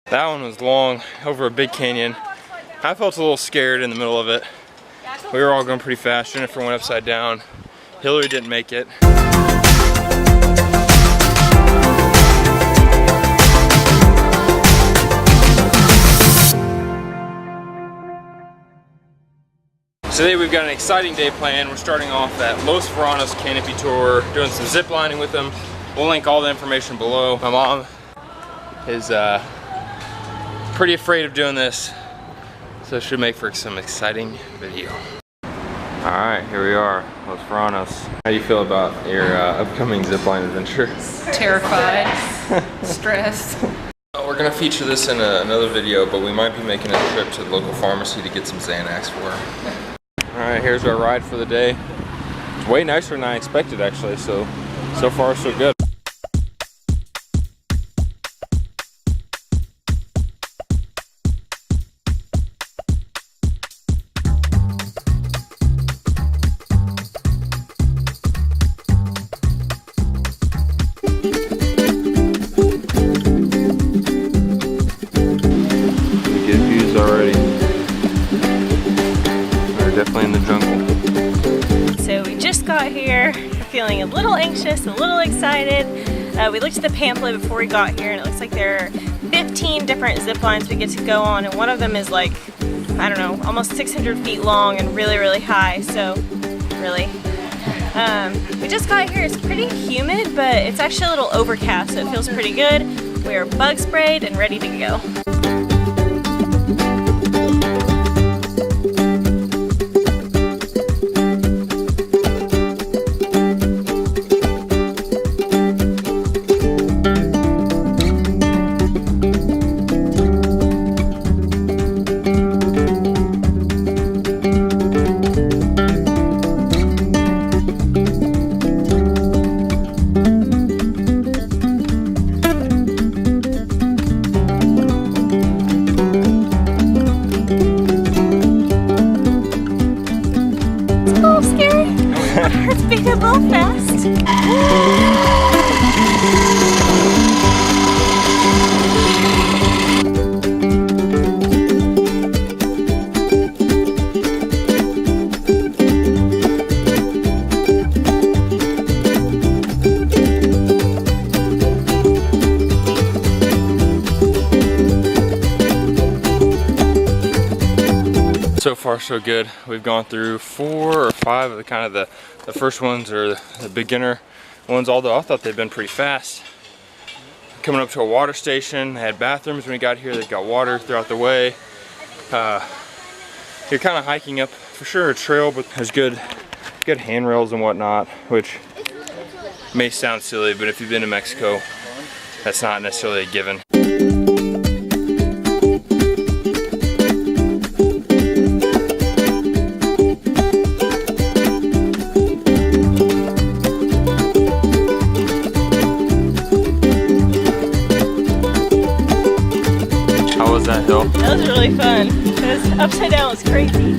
That one was long, over a big canyon. I felt a little scared in the middle of it. We were all going pretty fast. Jennifer went upside down. Hillary didn't make it. Today we've got an exciting day planned. We're starting off at Los Veranos Canopy Tour, doing some zip lining with them. We'll link all the information below. My mom is pretty afraid of doing this, so it should make for some exciting video. Alright, here we are, Los Veranos. How do you feel about your upcoming zipline adventure? Terrified, stressed. We're gonna feature this in another video, but we might be making a trip to the local pharmacy to get some Xanax for her. Alright, here's our ride for the day. It's way nicer than I expected actually, so far so good. Good views already. Definitely in the jungle. So we just got here, feeling a little anxious, a little excited. We looked at the pamphlet before we got here and it looks like there are 15 different zip lines we get to go on, and one of them is like, I don't know, almost 600 feet long and really, really high, so really. We just got here, it's pretty humid, but it's actually a little overcast, so it feels pretty good. We're bug sprayed and ready to go. It's being a little fast. So far so good. We've gone through 4 or 5 of the kind of the first ones, or the beginner ones, although I thought they'd been pretty fast. Coming up to a water station, they had bathrooms when we got here, they've got water throughout the way. You're kind of hiking up for sure a trail, but there's good handrails and whatnot, which may sound silly, but if you've been to Mexico, that's not necessarily a given. That hill. That was really fun. Because upside down was crazy.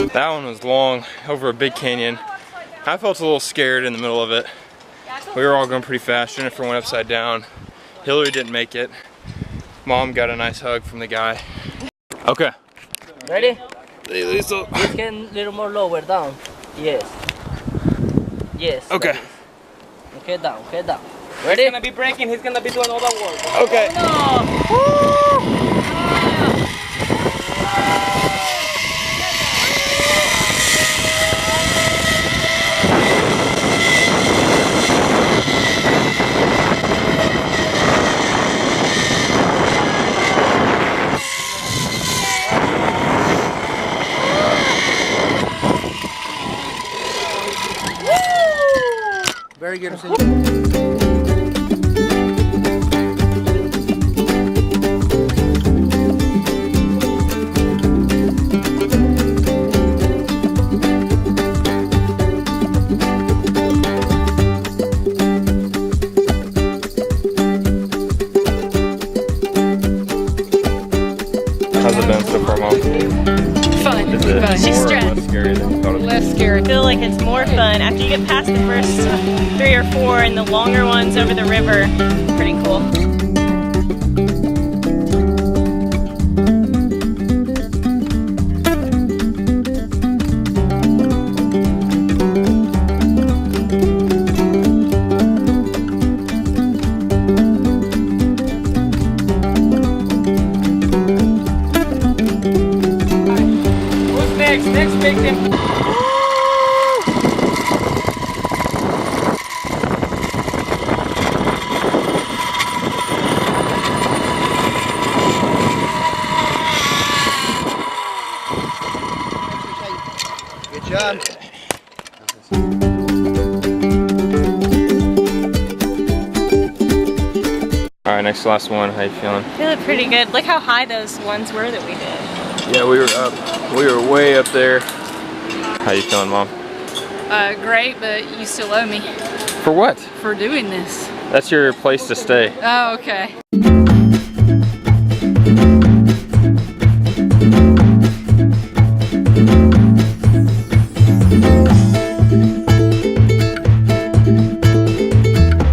That one was long, over a big canyon. I felt a little scared in the middle of it. We were all going pretty fast. Jennifer went upside down. Hillary didn't make it. Mom got a nice hug from the guy. Okay. Ready? Hey, Lisa. You can a little more lower down. Yes. Yes. Okay. Okay, down. Okay, down. Ready? He's gonna be breaking. He's gonna be doing all that work. Okay. Oh, no. Very good. How's it been so far, Mom? Fun. Is it Fun. She's more or stressed. less scary than you thought it was? Less scary. I feel like it's more fun after you get past the first 3 or 4 and the longer ones over the river. Pretty cool. Next victim. Good job. All right, next to last one. How you feeling? Feeling pretty good. Look how high those ones were that we did. Yeah, we were up. We were way up there. How you feeling, Mom? Great, but you still owe me For what? for doing this. That's your place to stay. Oh, okay.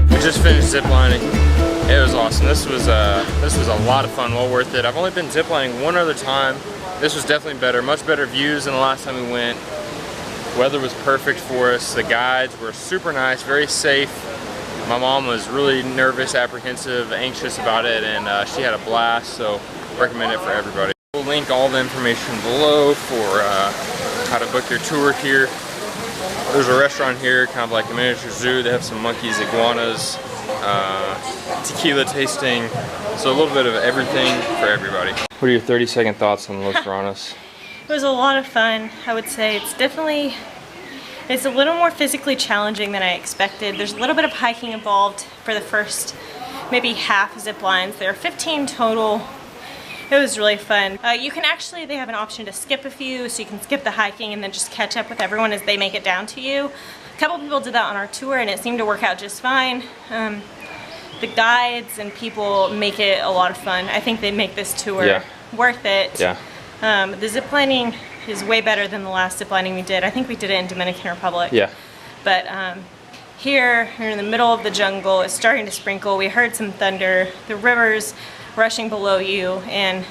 We just finished ziplining. It was awesome. This was a lot of fun, well worth it. I've only been ziplining one other time. This was definitely better, much better views than the last time we went. Weather was perfect for us. The guides were super nice, very safe. My mom was really nervous, apprehensive, anxious about it, and she had a blast, so recommend it for everybody. We'll link all the information below for how to book your tour here. There's a restaurant here, kind of like a miniature zoo. They have some monkeys, iguanas, tequila tasting, so a little bit of everything for everybody. What are your 30-second thoughts on Los Veranos? It was a lot of fun. I would say it's a little more physically challenging than I expected. There's a little bit of hiking involved for the first maybe half zip lines. There are 15 total. It was really fun. You can actually, they have an option to skip a few, so you can skip the hiking and then just catch up with everyone as they make it down to you. A couple people did that on our tour and it seemed to work out just fine. The guides and people make it a lot of fun. I think they make this tour worth it. Yeah. The ziplining is way better than the last ziplining we did. I think we did it in Dominican Republic. Yeah. But here, we're in the middle of the jungle. It's starting to sprinkle. We heard some thunder. The river's rushing below you, and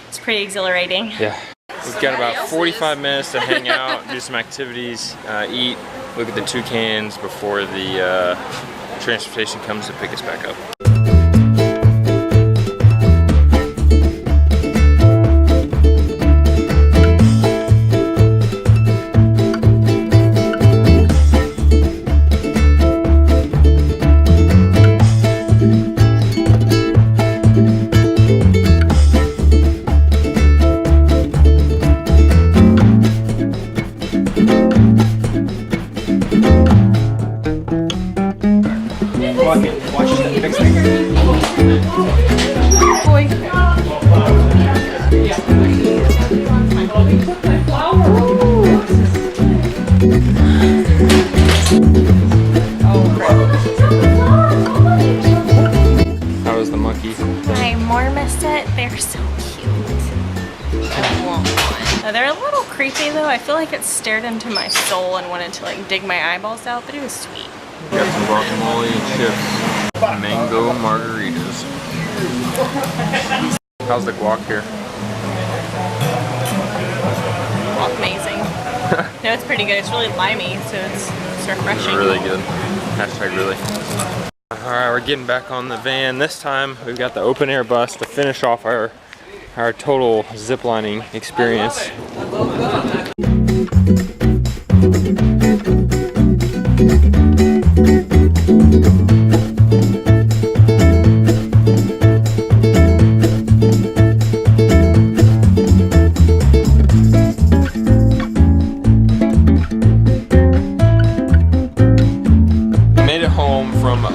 it's pretty exhilarating. Yeah. We've got about 45 minutes to hang out, do some activities, eat, look at the toucans before the transportation comes to pick us back up. How was the monkey? My marmoset, they're so cute. I want one. They're a little creepy though. I feel like it stared into my soul and wanted to like dig my eyeballs out, but it was sweet. Got some guacamole and chips. Mango margaritas. How's the guac here? Amazing. No, it's pretty good. It's really limey, so it's refreshing. Really good. Hashtag really. Alright, we're getting back on the van. This time we've got the open air bus to finish off our total ziplining experience.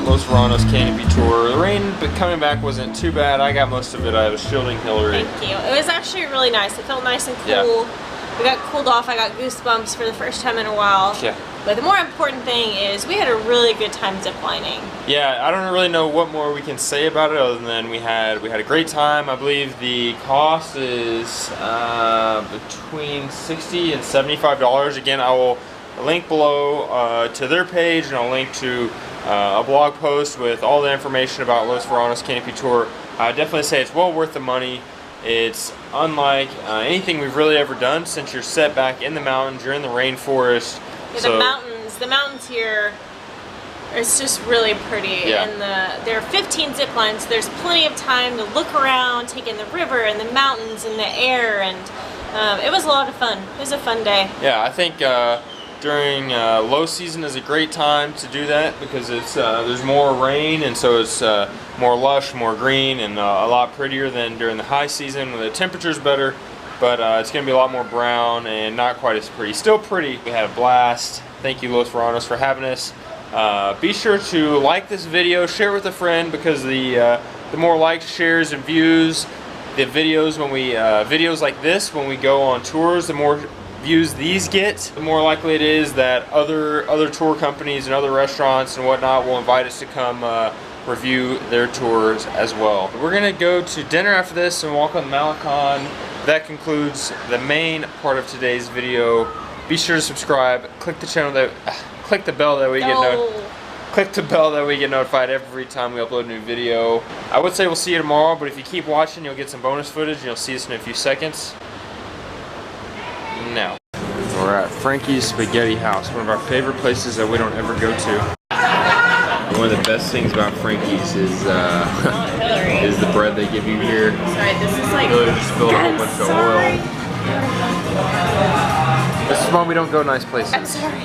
Los Veranos Canopy Tour. The rain coming back wasn't too bad. I got most of it. I was shielding Hillary. Thank you. It was actually really nice. It felt nice and cool. Yeah. We got cooled off. I got goosebumps for the first time in a while. Yeah. But the more important thing is we had a really good time ziplining. Yeah, I don't really know what more we can say about it other than we had a great time. I believe the cost is between $60 and $75. Again, I will link below to their page, and I'll link to a blog post with all the information about Los Veranos Canopy Tour. I definitely say it's well worth the money. It's unlike anything we've really ever done, since you're set back in the mountains, you're in the rainforest. Yeah, the mountains here, it's just really pretty. Yeah. And there are 15 zip lines. There's plenty of time to look around, take in the river and the mountains and the air, and it was a lot of fun. It was a fun day. Yeah, I think during low season is a great time to do that, because it's there's more rain, and so it's more lush, more green, and a lot prettier than during the high season when the temperature's better. But it's going to be a lot more brown and not quite as pretty. Still pretty. We had a blast. Thank you, Los Veranos, for having us. Be sure to like this video, share it with a friend, because the more likes, shares, and views the videos when we videos like this when we go on tours, the more views these get, the more likely it is that other tour companies and other restaurants and whatnot will invite us to come review their tours as well. We're gonna go to dinner after this and walk on the Malecon. That concludes the main part of today's video. Be sure to subscribe, click the channel click the bell that we get notified every time we upload a new video. I would say we'll see you tomorrow, but if you keep watching, you'll get some bonus footage and you'll see us in a few seconds. Now, we're at Frankie's Spaghetti House, one of our favorite places that we don't ever go to. One of the best things about Frankie's is the bread they give you here. Sorry, this is like... Really just spilled a whole bunch of oil. This is why we don't go nice places. I'm sorry.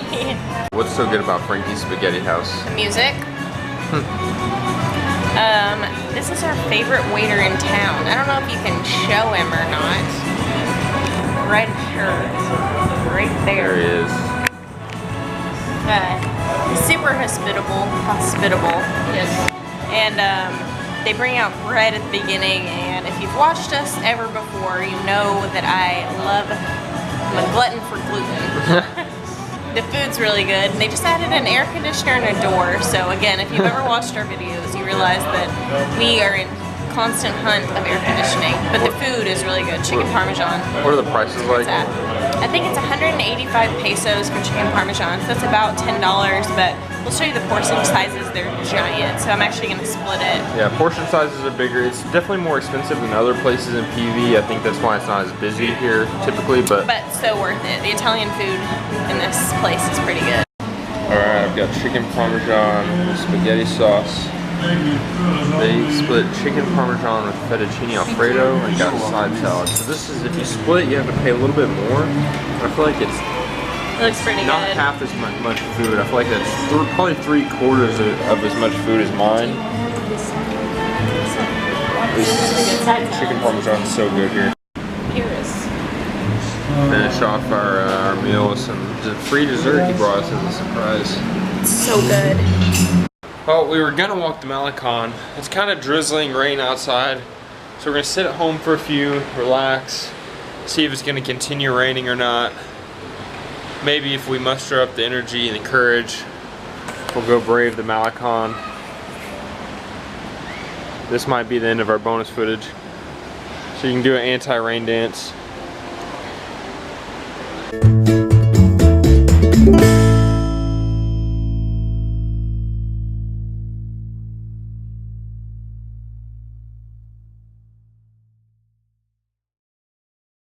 What's so good about Frankie's Spaghetti House? Music. This is our favorite waiter in town. I don't know if you can show him or not. Red shirt. Right there. There he is. He's super hospitable. Yes. And they bring out bread at the beginning, and if you've watched us ever before, you know that I'm a glutton for gluten. The food's really good, and they just added an air conditioner and a door. So again, if you've ever watched our videos, you realize that we are in constant hunt of air conditioning. But the food is really good. Chicken parmesan. What are the prices like? I think it's 185 pesos for chicken parmesan. So that's about $10, but we'll show you the portion sizes. They're giant, so I'm actually going to split it. Yeah, portion sizes are bigger. It's definitely more expensive than other places in PV. I think that's why it's not as busy here typically, but so worth it. The Italian food in this place is pretty good. Alright, I've got chicken parmesan with spaghetti sauce. They split chicken parmesan with fettuccine alfredo and got a side salad. So this is, if you split, you have to pay a little bit more. But I feel like it's It looks pretty not good. half as much food. I feel like that's probably 3/4 of as much food as mine. This chicken parmesan is so good here. Finish off our meal with some free dessert he brought us as a surprise. It's so good. Well, we were gonna walk the Malecon. It's kind of drizzling rain outside, so we're gonna sit at home for a few, relax, see if it's gonna continue raining or not. Maybe if we muster up the energy and the courage, we'll go brave the Malecon. This might be the end of our bonus footage, so you can do an anti-rain dance.